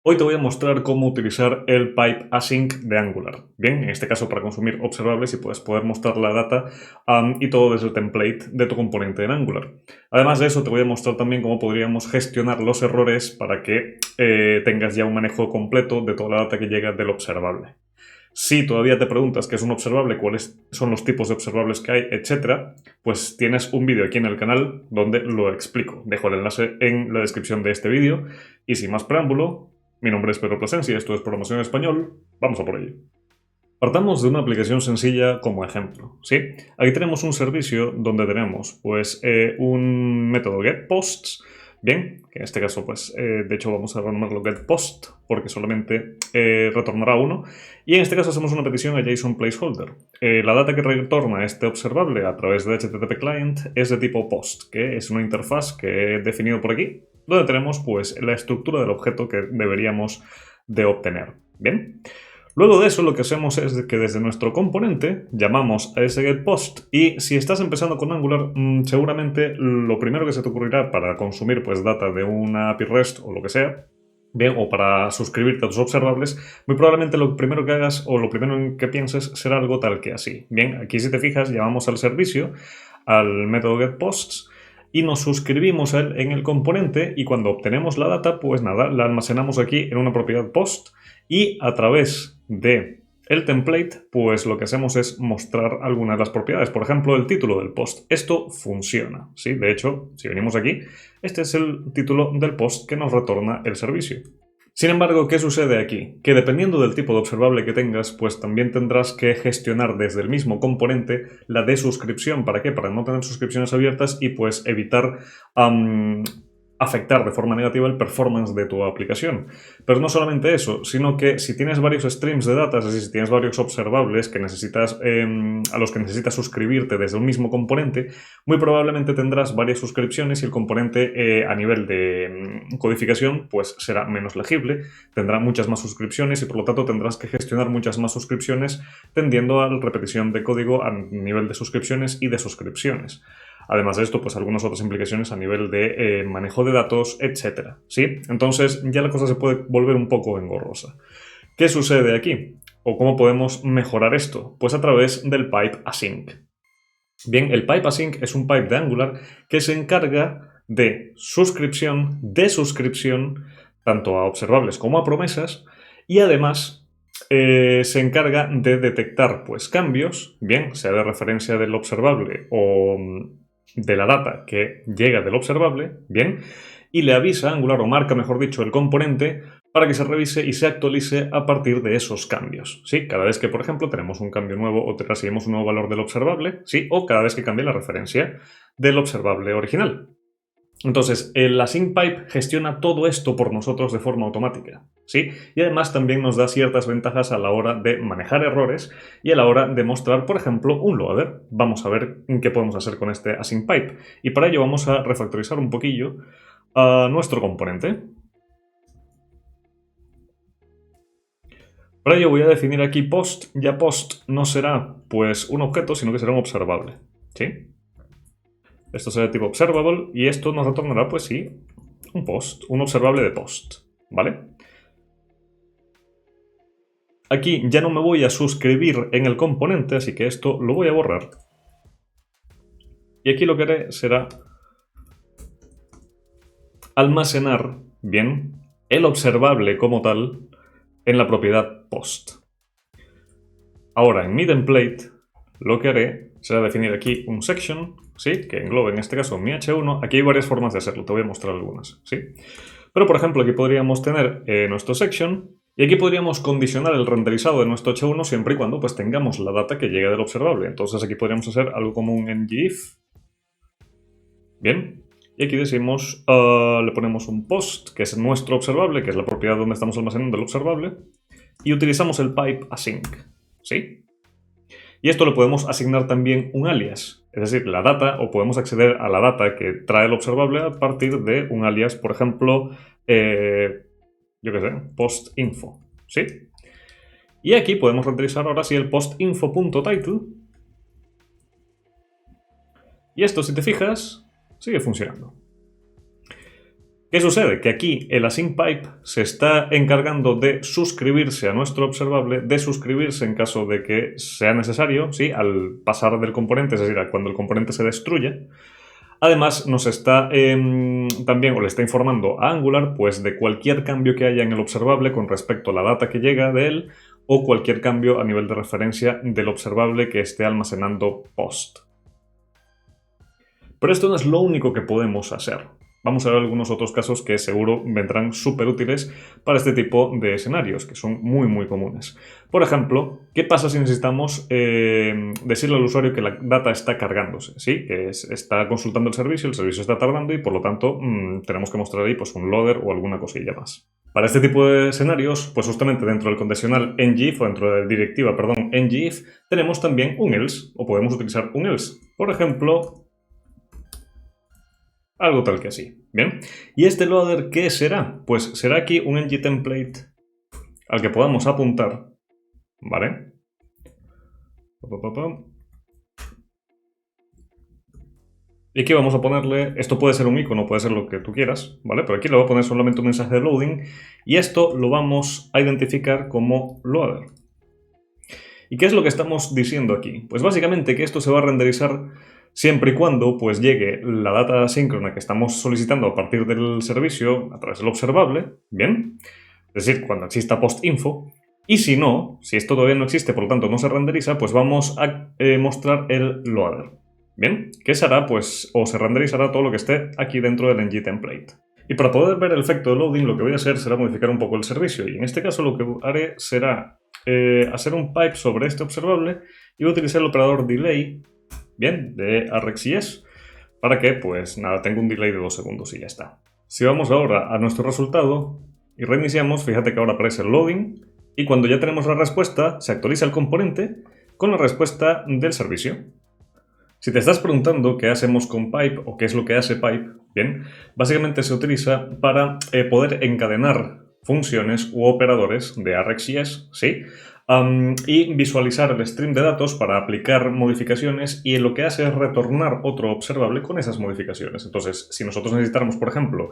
Hoy te voy a mostrar cómo utilizar el pipe async de Angular. Bien, en este caso para consumir observables y puedes poder mostrar la data y todo desde el template de tu componente en Angular. Además de eso, te voy a mostrar también cómo podríamos gestionar los errores para que tengas ya un manejo completo de toda la data que llega del observable. Si todavía te preguntas qué es un observable, cuáles son los tipos de observables que hay, etc., pues tienes un vídeo aquí en el canal donde lo explico. Dejo el enlace en la descripción de este vídeo. Y sin más preámbulo, mi nombre es Pedro Plasencia y esto es Programación en Español. Vamos a por ello. Partamos de una aplicación sencilla como ejemplo, ¿sí? Aquí tenemos un servicio donde tenemos, pues, un método getPosts, bien, que en este caso, pues, de hecho vamos a renomarlo getPost porque solamente retornará uno, y en este caso hacemos una petición a JSON placeholder. La data que retorna este observable a través de HTTP client es de tipo post, que es una interfaz que he definido por aquí, donde tenemos, pues, la estructura del objeto que deberíamos de obtener, ¿bien? Luego de eso lo que hacemos es que desde nuestro componente llamamos a ese getPost y si estás empezando con Angular seguramente lo primero que se te ocurrirá para consumir pues data de una API REST o lo que sea, bien, o para suscribirte a tus observables, muy probablemente lo primero que hagas o lo primero en que pienses será algo tal que así. Bien, aquí si te fijas llamamos al servicio, al método getPosts, y nos suscribimos a él en el componente y cuando obtenemos la data, pues nada, la almacenamos aquí en una propiedad post y a través de el template, pues lo que hacemos es mostrar algunas de las propiedades. Por ejemplo, el título del post. Esto funciona, ¿sí? De hecho, si venimos aquí, este es el título del post que nos retorna el servicio. Sin embargo, ¿qué sucede aquí? Que dependiendo del tipo de observable que tengas, pues también tendrás que gestionar desde el mismo componente la desuscripción. ¿Para qué? Para no tener suscripciones abiertas y pues evitar afectar de forma negativa el performance de tu aplicación. Pero no solamente eso, sino que si tienes varios streams de data, es decir, si tienes varios observables que necesitas, a los que necesitas suscribirte desde un mismo componente, muy probablemente tendrás varias suscripciones y el componente a nivel de codificación pues será menos legible, tendrá muchas más suscripciones y por lo tanto tendrás que gestionar muchas más suscripciones tendiendo a la repetición de código a nivel de suscripciones y de suscripciones. Además de esto, pues algunas otras implicaciones a nivel de manejo de datos, etc. ¿Sí? Entonces ya la cosa se puede volver un poco engorrosa. ¿Qué sucede aquí? ¿O cómo podemos mejorar esto? Pues a través del pipe async. Bien, el pipe async es un pipe de Angular que se encarga de suscripción, desuscripción, tanto a observables como a promesas, y además se encarga de detectar pues cambios, bien, sea de referencia del observable o de la data que llega del observable, bien, y le avisa a Angular, o marca, mejor dicho, el componente para que se revise y se actualice a partir de esos cambios. ¿Sí? Cada vez que, por ejemplo, tenemos un cambio nuevo o recibimos un nuevo valor del observable, ¿sí? O cada vez que cambie la referencia del observable original. Entonces, el async pipe gestiona todo esto por nosotros de forma automática, ¿sí? Y además también nos da ciertas ventajas a la hora de manejar errores y a la hora de mostrar, por ejemplo, un loader. Vamos a ver qué podemos hacer con este async pipe. Y para ello vamos a refactorizar un poquillo a nuestro componente. Para ello voy a definir aquí post. Ya post no será pues un objeto, sino que será un observable, ¿sí? Esto será de tipo observable y esto nos retornará, pues sí, un post, un observable de post, ¿vale? Aquí ya no me voy a suscribir en el componente, así que esto lo voy a borrar. Y aquí lo que haré será almacenar, bien, el observable como tal en la propiedad post. Ahora, en mi template, lo que haré será definir aquí un section, ¿sí? Que englobe en este caso mi h1. Aquí hay varias formas de hacerlo, te voy a mostrar algunas, ¿sí? Pero, por ejemplo, aquí podríamos tener nuestro section y aquí podríamos condicionar el renderizado de nuestro h1 siempre y cuando pues, tengamos la data que llega del observable. Entonces aquí podríamos hacer algo como un ngIf. Bien. Y aquí decimos, le ponemos un post, que es nuestro observable, que es la propiedad donde estamos almacenando el observable, y utilizamos el pipe async, ¿sí? Y esto le podemos asignar también un alias, es decir, la data, o podemos acceder a la data que trae el observable a partir de un alias, por ejemplo, yo qué sé, postinfo, ¿sí? Y aquí podemos renderizar ahora sí el postinfo.title. Y esto, si te fijas, sigue funcionando. ¿Qué sucede? Que aquí el async pipe se está encargando de suscribirse a nuestro observable, de suscribirse en caso de que sea necesario, ¿sí? Al pasar del componente, es decir, cuando el componente se destruya. Además, nos está también, o le está informando a Angular, pues de cualquier cambio que haya en el observable con respecto a la data que llega de él, o cualquier cambio a nivel de referencia del observable que esté almacenando post. Pero esto no es lo único que podemos hacer. Vamos a ver algunos otros casos que seguro vendrán súper útiles para este tipo de escenarios, que son muy comunes. Por ejemplo, ¿qué pasa si necesitamos decirle al usuario que la data está cargándose? ¿Sí? Que está consultando el servicio está tardando y por lo tanto tenemos que mostrar ahí pues, un loader o alguna cosilla más. Para este tipo de escenarios, pues justamente dentro del condicional ngIf o dentro de la directiva, perdón, ngIf, tenemos también un else o podemos utilizar un else. Por ejemplo, algo tal que así. Bien. ¿Y este loader qué será? Pues será aquí un ngTemplate al que podamos apuntar. ¿Vale? Y aquí vamos a ponerle, esto puede ser un icono, puede ser lo que tú quieras, ¿vale? Pero aquí le voy a poner solamente un mensaje de loading y esto lo vamos a identificar como loader. ¿Y qué es lo que estamos diciendo aquí? Pues básicamente que esto se va a renderizar siempre y cuando pues llegue la data asíncrona que estamos solicitando a partir del servicio a través del observable, ¿bien? Es decir, cuando exista post-info. Y si no, si esto todavía no existe, por lo tanto no se renderiza, pues vamos a mostrar el loader. ¿Bien? ¿Qué se hará? Pues o se renderizará todo lo que esté aquí dentro del ngTemplate. Y para poder ver el efecto de loading, lo que voy a hacer será modificar un poco el servicio. Y en este caso lo que haré será hacer un pipe sobre este observable y voy a utilizar el operador delay, bien, de RxJS, para que, pues nada, tenga un delay de 2 segundos y ya está. Si vamos ahora a nuestro resultado y reiniciamos, fíjate que ahora aparece el loading y cuando ya tenemos la respuesta, se actualiza el componente con la respuesta del servicio. Si te estás preguntando qué hacemos con pipe o qué es lo que hace pipe, bien, básicamente se utiliza para poder encadenar funciones u operadores de RxJS, ¿sí? Y visualizar el stream de datos para aplicar modificaciones y lo que hace es retornar otro observable con esas modificaciones. Entonces, si nosotros necesitáramos, por ejemplo,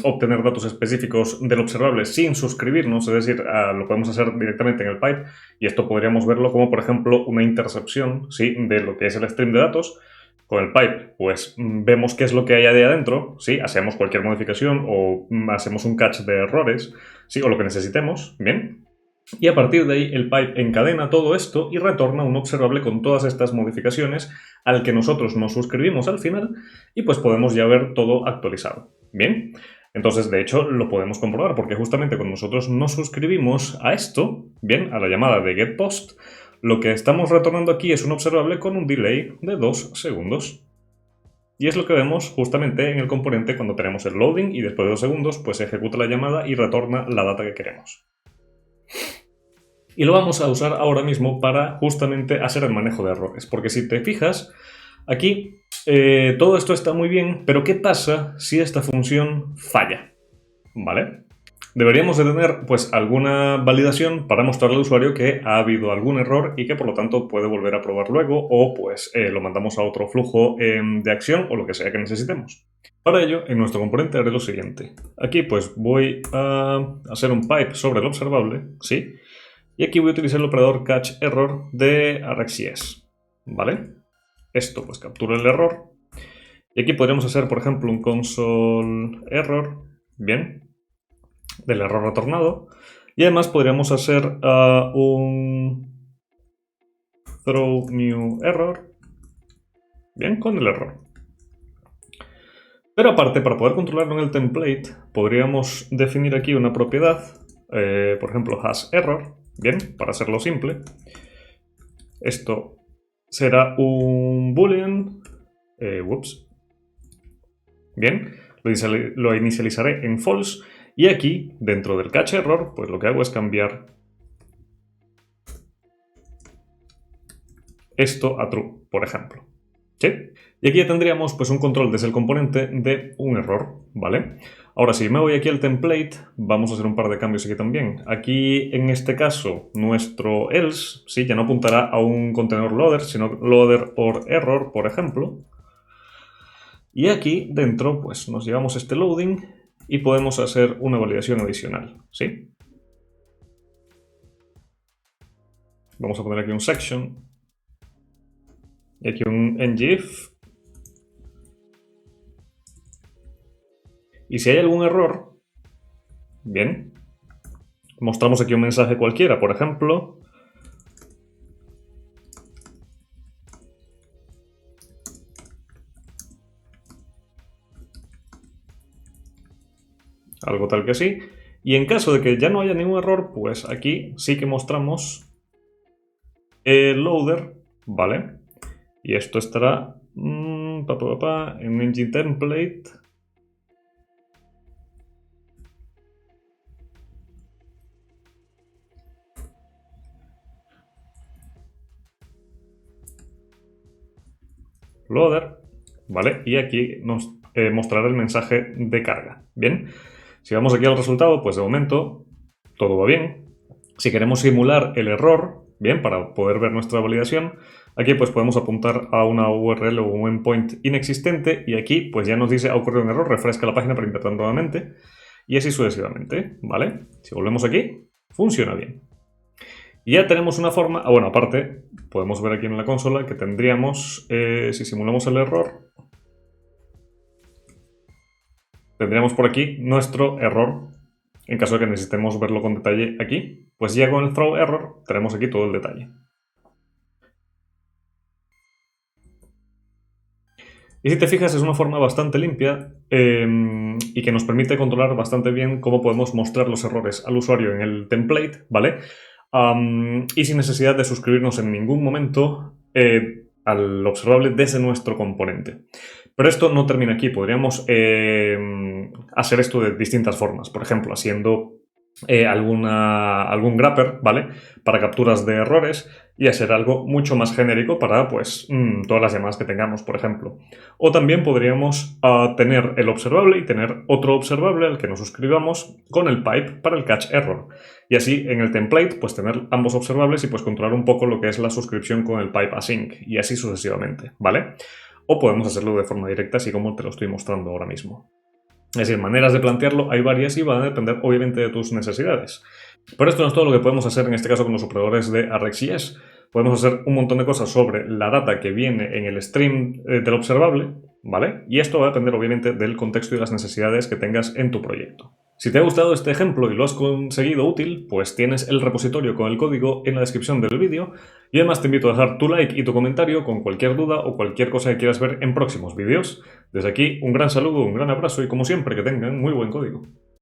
obtener datos específicos del observable sin suscribirnos, es decir, lo podemos hacer directamente en el pipe y esto podríamos verlo como, por ejemplo, una intercepción, ¿sí? De lo que es el stream de datos. Con el pipe, pues vemos qué es lo que hay ahí adentro, ¿sí? Hacemos cualquier modificación o hacemos un catch de errores, ¿sí? O lo que necesitemos, ¿bien? Y a partir de ahí el pipe encadena todo esto y retorna un observable con todas estas modificaciones al que nosotros nos suscribimos al final y pues podemos ya ver todo actualizado, ¿bien? Entonces, de hecho, lo podemos comprobar porque justamente cuando nosotros nos suscribimos a esto, ¿bien? A la llamada de getPost, lo que estamos retornando aquí es un observable con un delay de 2 segundos. Y es lo que vemos justamente en el componente cuando tenemos el loading y después de 2 segundos pues se ejecuta la llamada y retorna la data que queremos. Y lo vamos a usar ahora mismo para justamente hacer el manejo de errores. Porque si te fijas, aquí todo esto está muy bien, pero ¿qué pasa si esta función falla? ¿Vale? Deberíamos de tener pues alguna validación para mostrarle al usuario que ha habido algún error y que por lo tanto puede volver a probar luego o pues lo mandamos a otro flujo de acción o lo que sea que necesitemos. Para ello, en nuestro componente haré lo siguiente. Aquí pues voy a hacer un pipe sobre el observable, ¿sí? Y aquí voy a utilizar el operador catchError de RxJS, ¿vale? Esto pues captura el error. Y aquí podríamos hacer, por ejemplo, un console error, bien, del error retornado. Y además podríamos hacer un throw new error, bien, con el error. Pero aparte, para poder controlarlo en el template, podríamos definir aquí una propiedad, por ejemplo, hasError, bien, para hacerlo simple. Esto será un boolean, bien, lo inicializaré en false y aquí, dentro del catchError, pues lo que hago es cambiar esto a true, por ejemplo. ¿Sí? Y aquí ya tendríamos pues un control desde el componente de un error, ¿vale? Ahora, si me voy aquí al template, vamos a hacer un par de cambios aquí también. Aquí, en este caso, nuestro else, ¿sí? Ya no apuntará a un contenedor loader, sino loader or error, por ejemplo. Y aquí dentro pues nos llevamos este loading y podemos hacer una validación adicional, ¿sí? Vamos a poner aquí un section y aquí un ngIf. Y si hay algún error, bien, mostramos aquí un mensaje cualquiera, por ejemplo, algo tal que así. Y en caso de que ya no haya ningún error, pues aquí sí que mostramos el loader, ¿vale? Y esto estará en engine template. Loader, ¿vale? Y aquí nos mostrará el mensaje de carga. Bien, si vamos aquí al resultado, pues de momento todo va bien. Si queremos simular el error, bien, para poder ver nuestra validación, aquí pues podemos apuntar a una URL o un endpoint inexistente y aquí pues ya nos dice ha ocurrido un error, refresca la página para intentar nuevamente y así sucesivamente, ¿vale? Si volvemos aquí, funciona bien. Y ya tenemos una forma, bueno, aparte, podemos ver aquí en la consola que tendríamos, si simulamos el error, tendríamos por aquí nuestro error, en caso de que necesitemos verlo con detalle aquí, pues ya con el throw error tenemos aquí todo el detalle. Y si te fijas es una forma bastante limpia y que nos permite controlar bastante bien cómo podemos mostrar los errores al usuario en el template, ¿vale? Y sin necesidad de suscribirnos en ningún momento al observable desde nuestro componente. Pero esto no termina aquí, podríamos hacer esto de distintas formas, por ejemplo, haciendo algún grapper, ¿vale? Para capturas de errores y hacer algo mucho más genérico para, pues, todas las llamadas que tengamos, por ejemplo. O también podríamos tener el observable y tener otro observable al que nos suscribamos con el pipe para el catch error. Y así en el template, pues tener ambos observables y pues controlar un poco lo que es la suscripción con el pipe async y así sucesivamente, ¿vale? O podemos hacerlo de forma directa, así como te lo estoy mostrando ahora mismo. Es decir, maneras de plantearlo hay varias y van a depender obviamente de tus necesidades. Pero esto no es todo lo que podemos hacer en este caso con los operadores de ArcGIS. Podemos hacer un montón de cosas sobre la data que viene en el stream del observable, ¿vale? Y esto va a depender obviamente del contexto y las necesidades que tengas en tu proyecto. Si te ha gustado este ejemplo y lo has conseguido útil, pues tienes el repositorio con el código en la descripción del vídeo y además te invito a dejar tu like y tu comentario con cualquier duda o cualquier cosa que quieras ver en próximos vídeos. Desde aquí, un gran saludo, un gran abrazo y como siempre que tengan muy buen código.